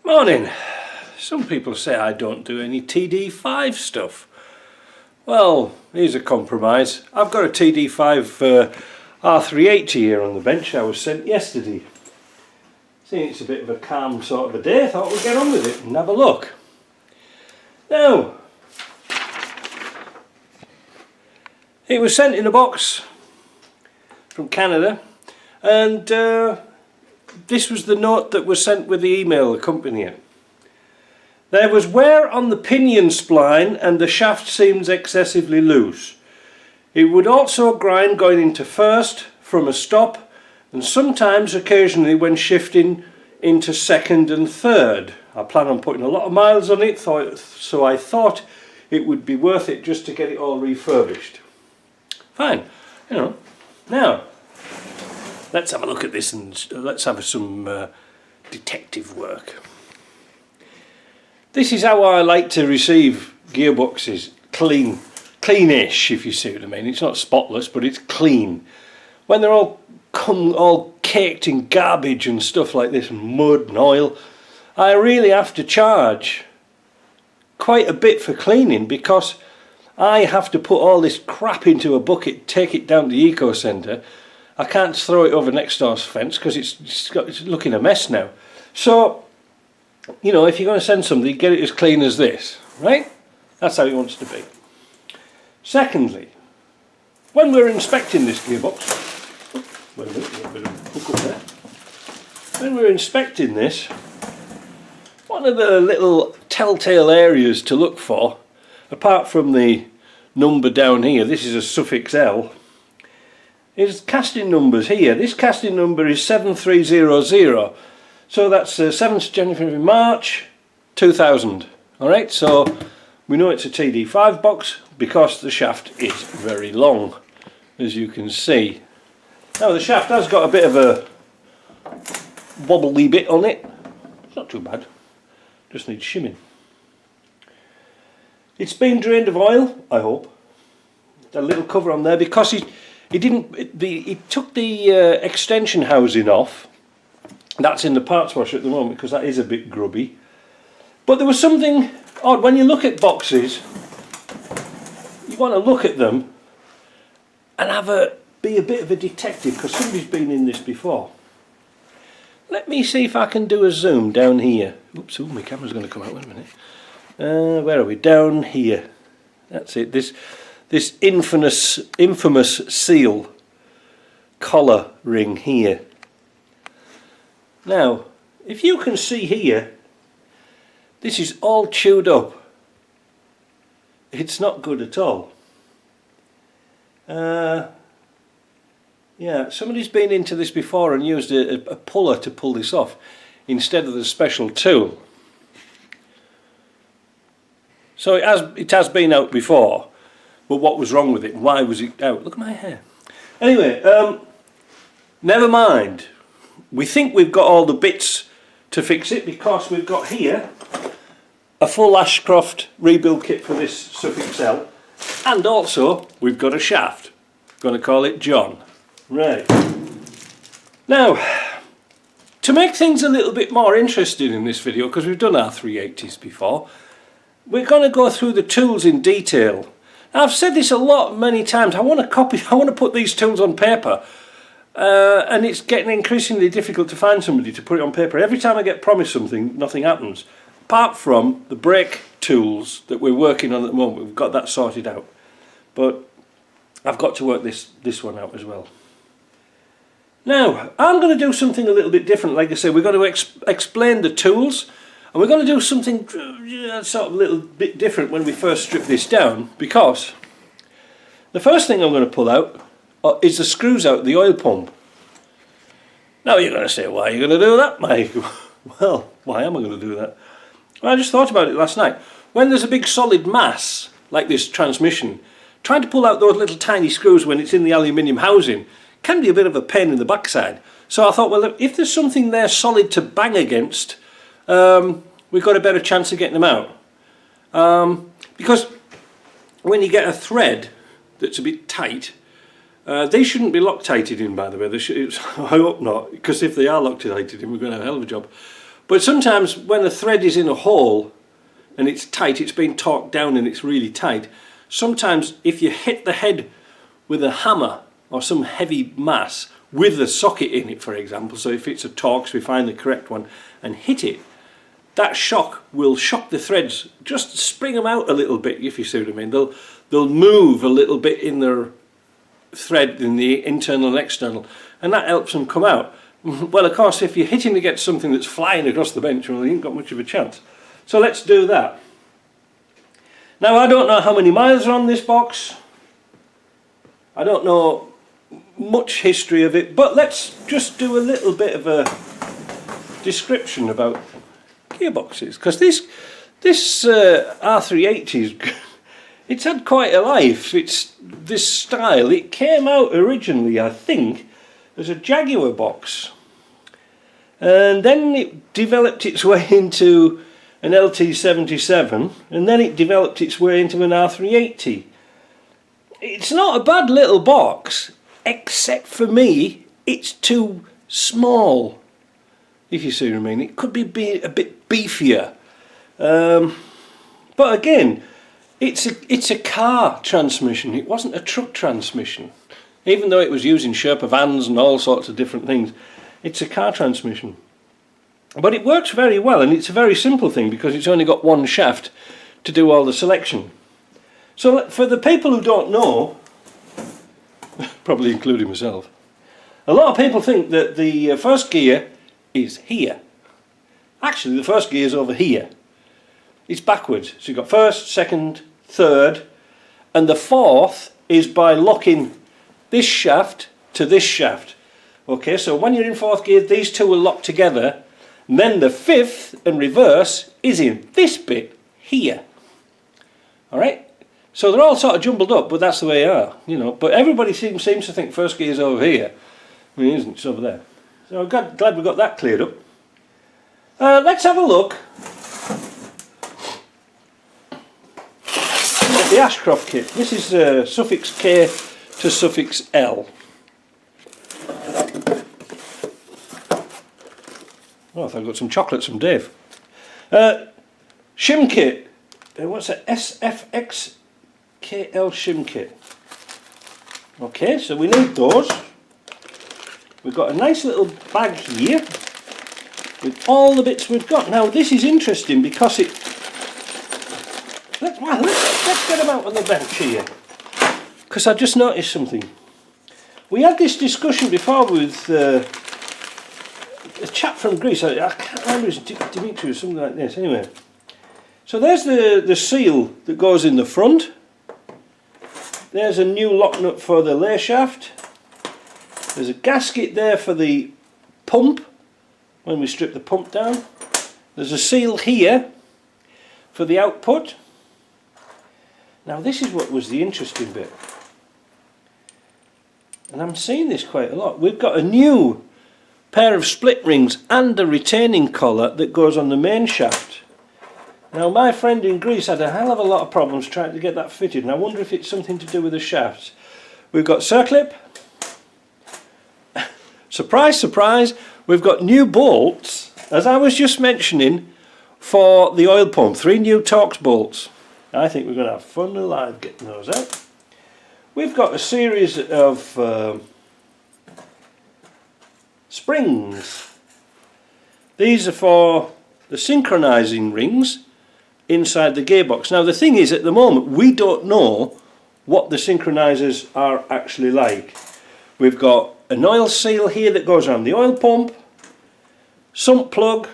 Morning. Some people say I don't do any TD5 stuff. Well, here's a compromise. I've got a TD5 R380 here on the bench I was sent yesterday. Seeing it's a bit of a calm sort of a day, I thought we'd get on with it and have a look. Now, it was sent in a box from Canada, and this was the note that was sent with the email accompanying it. There was wear on the pinion spline and the shaft seems excessively loose. It would also grind going into first from a stop, and sometimes occasionally when shifting into second and third. I plan on putting a lot of miles on it, so I thought it would be worth it just to get it all refurbished. Fine, you know. Now, let's have a look at this and let's have some detective work. This is how I like to receive gearboxes, cleanish, if you see what I mean. It's not spotless, but it's clean. When they're all caked in garbage and stuff like this, and mud and oil, I really have to charge quite a bit for cleaning, because I have to put all this crap into a bucket, take it down to the Eco Centre. I can't throw it over next door's fence because it's looking a mess now. So, you know, if you're going to send somebody, get it as clean as this, right? That's how it wants to be. Secondly, when we're inspecting this gearbox, wait a minute, a bit of hook up there. When we're inspecting this, one of the little telltale areas to look for, apart from the number down here, this is a suffix L, is casting numbers here. This casting number is 7300. So that's 7th January, March 2000. Alright, so we know it's a TD5 box because the shaft is very long, as you can see. Now the shaft has got a bit of a wobbly bit on it. It's not too bad, just needs shimming. It's been drained of oil, I hope. A little cover on there because he took the extension housing off. That's in the parts washer at the moment because that is a bit grubby. But there was something odd. When you look at boxes, you want to look at them and be a bit of a detective, because somebody's been in this before. Let me see if I can do a zoom down here. Oops, my camera's going to come out. Wait a minute. Where are we? Down here. That's it. This infamous seal collar ring here. Now, if you can see here, this is all chewed up. It's not good at all. Yeah, somebody's been into this before and used a puller to pull this off instead of the special tool. So it has been out before, but what was wrong with it? Why was it out? Look at my hair. Anyway, never mind. We think we've got all the bits to fix it because we've got here a full Ashcroft rebuild kit for this suffix L, and also we've got a shaft. Going to call it John. Right. Now, to make things a little bit more interesting in this video, because we've done our 380s before, we're going to go through the tools in detail. Now, I've said this many times. I want to put these tools on paper. And it's getting increasingly difficult to find somebody to put it on paper. Every time I get promised something, nothing happens. Apart from the brake tools that we're working on at the moment, we've got that sorted out. But I've got to work this one out as well. Now, I'm going to do something a little bit different. Like I say, we're going to explain the tools, and we're going to do something sort of a little bit different when we first strip this down, because the first thing I'm going to pull out is the screws out the oil pump. Now you're going to say, why are you going to do that, Mike? Well, why am I going to do that? Well, I just thought about it last night. When there's a big solid mass, like this transmission, trying to pull out those little tiny screws when it's in the aluminium housing can be a bit of a pain in the backside. So I thought, well, if there's something there solid to bang against, we've got a better chance of getting them out. Because when you get a thread that's a bit tight, they shouldn't be Loctited in, by the way. I hope not, because if they are Loctited in, we're going to have a hell of a job. But sometimes when a thread is in a hole and it's tight, it's been torqued down and it's really tight, sometimes if you hit the head with a hammer or some heavy mass with a socket in it, for example, so if it's a Torx, we find the correct one and hit it, that shock will shock the threads, just spring them out a little bit, if you see what I mean. They'll move a little bit in their thread, in the internal and external, and that helps them come out. Well, of course, if you're hitting against something that's flying across the bench, well, you ain't got much of a chance. So let's do that. Now, I don't know how many miles are on this box. I don't know much history of it, but let's just do a little bit of a description about gearboxes, because this R380 it's had quite a life. It's this style. It came out originally, I think, as a Jaguar box, and then it developed its way into an LT77, and then it developed its way into an R380. It's not a bad little box, except for me, it's too small, if you see what I mean. It could be a bit beefier. But again, it's a car transmission. It wasn't a truck transmission. Even though it was using Sherpa vans and all sorts of different things, it's a car transmission. But it works very well, and it's a very simple thing because it's only got one shaft to do all the selection. So for the people who don't know, probably including myself, a lot of people think that the first gear is here. Actually, the first gear is over here. It's backwards. So you've got first, second, third, and the fourth is by locking this shaft to this shaft. Okay, so when you're in fourth gear, these two will lock together, and then the fifth and reverse is in this bit here. Alright? So they're all sort of jumbled up, but that's the way they are, you know. But everybody seems to think first gear is over here. I mean, it isn't, it's over there. So I'm glad we got that cleared up. Let's have a look at the Ashcroft kit. This is suffix K to suffix L. Oh, I thought I got some chocolates from Dave. Shim kit. What's that? SFX KL shim kit. Okay, so we need those. We've got a nice little bag here with all the bits we've got. Now this is interesting because it... Let's get them out on the bench here, because I just noticed something. We had this discussion before with a chap from Greece. I can't remember, it's Dimitri or something like this. Anyway, so there's the seal that goes in the front. There's a new lock nut for the lay shaft. There's a gasket there for the pump when we strip the pump down. There's a seal here for the output. Now this is what was the interesting bit, and I'm seeing this quite a lot. We've got a new pair of split rings and a retaining collar that goes on the main shaft. Now my friend in Greece had a hell of a lot of problems trying to get that fitted, and I wonder if it's something to do with the shafts. We've got circlip. Surprise, surprise, we've got new bolts, as I was just mentioning, for the oil pump. 3 new Torx bolts. I think we're going to have fun alive getting those out. We've got a series of springs. These are for the synchronizing rings inside the gearbox. Now the thing is, at the moment we don't know what the synchronizers are actually like. We've got an oil seal here that goes around the oil pump, sump plug,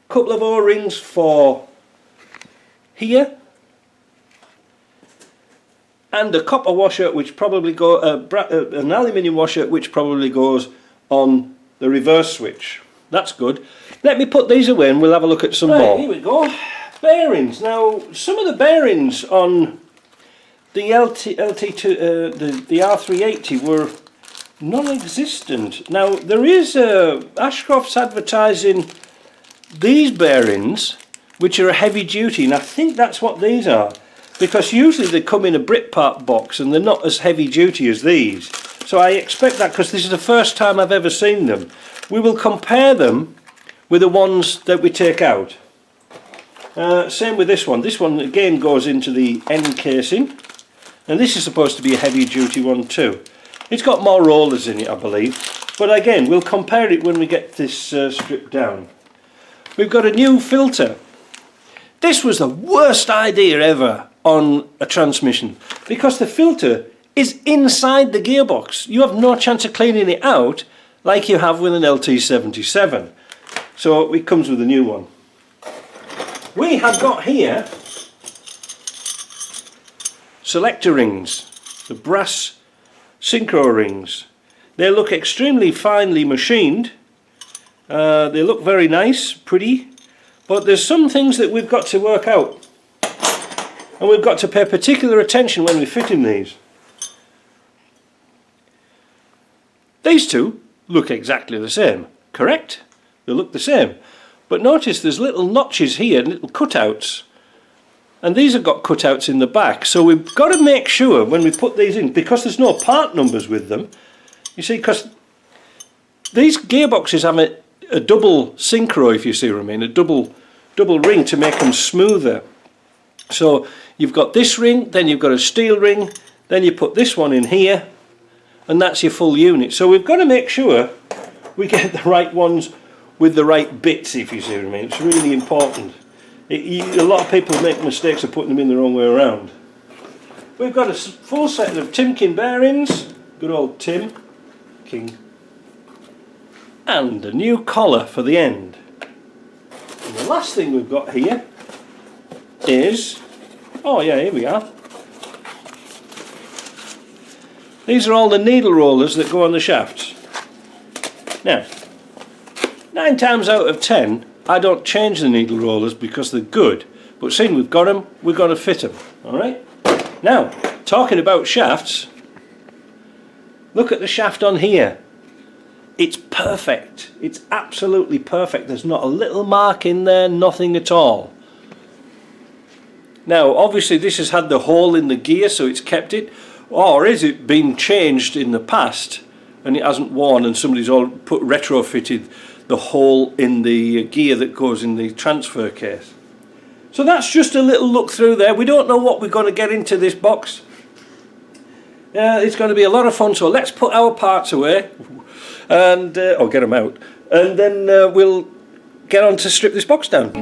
couple of O-rings for here, and a copper washer which probably an aluminium washer which probably goes on the reverse switch. That's good. Let me put these away and we'll have a look at some more. Here we go. Bearings. Now some of the bearings on the the R380 were non-existent. Now there is Ashcroft's advertising these bearings which are a heavy duty, and I think that's what these are, because usually they come in a Britpart box and they're not as heavy duty as these. So I expect that, because this is the first time I've ever seen them. We will compare them with the ones that we take out. Same with this one. This one again goes into the end casing, and this is supposed to be a heavy duty one too. It's got more rollers in it, I believe, but again we'll compare it when we get this stripped down. We've got a new filter. This was the worst idea ever on a transmission, because the filter is inside the gearbox. You have no chance of cleaning it out like you have with an LT77. So it comes with a new one. We have got here selector rings, the brass synchro rings. They look extremely finely machined. They look very nice, pretty, but there's some things that we've got to work out, and we've got to pay particular attention when we're fitting these. These two look exactly the same, correct? They look the same, but notice there's little notches here, little cutouts, and these have got cutouts in the back. So we've got to make sure when we put these in, because there's no part numbers with them, you see, because these gearboxes have a double synchro, if you see what I mean, a double ring to make them smoother. So you've got this ring, then you've got a steel ring, then you put this one in here, and that's your full unit. So we've got to make sure we get the right ones with the right bits, if you see what I mean. It's really important. A lot of people make mistakes of putting them in the wrong way around. We've got a full set of Timken bearings, good old Tim King, and a new collar for the end. And the last thing we've got here is, oh yeah, here we are. These are all the needle rollers that go on the shafts. Now, 9 times out of 10, I don't change the needle rollers because they're good. But seeing we've got them, we've got to fit them. Alright? Now, talking about shafts, look at the shaft on here. It's perfect. It's absolutely perfect. There's not a little mark in there, nothing at all. Now, obviously this has had the hole in the gear, so it's kept it. Or is it been changed in the past and it hasn't worn, and somebody's all retrofitted the hole in the gear that goes in the transfer case. So that's just a little look through there. We don't know what we're going to get into this box. It's going to be a lot of fun, so let's put our parts away and or get them out, and then we'll get on to strip this box down.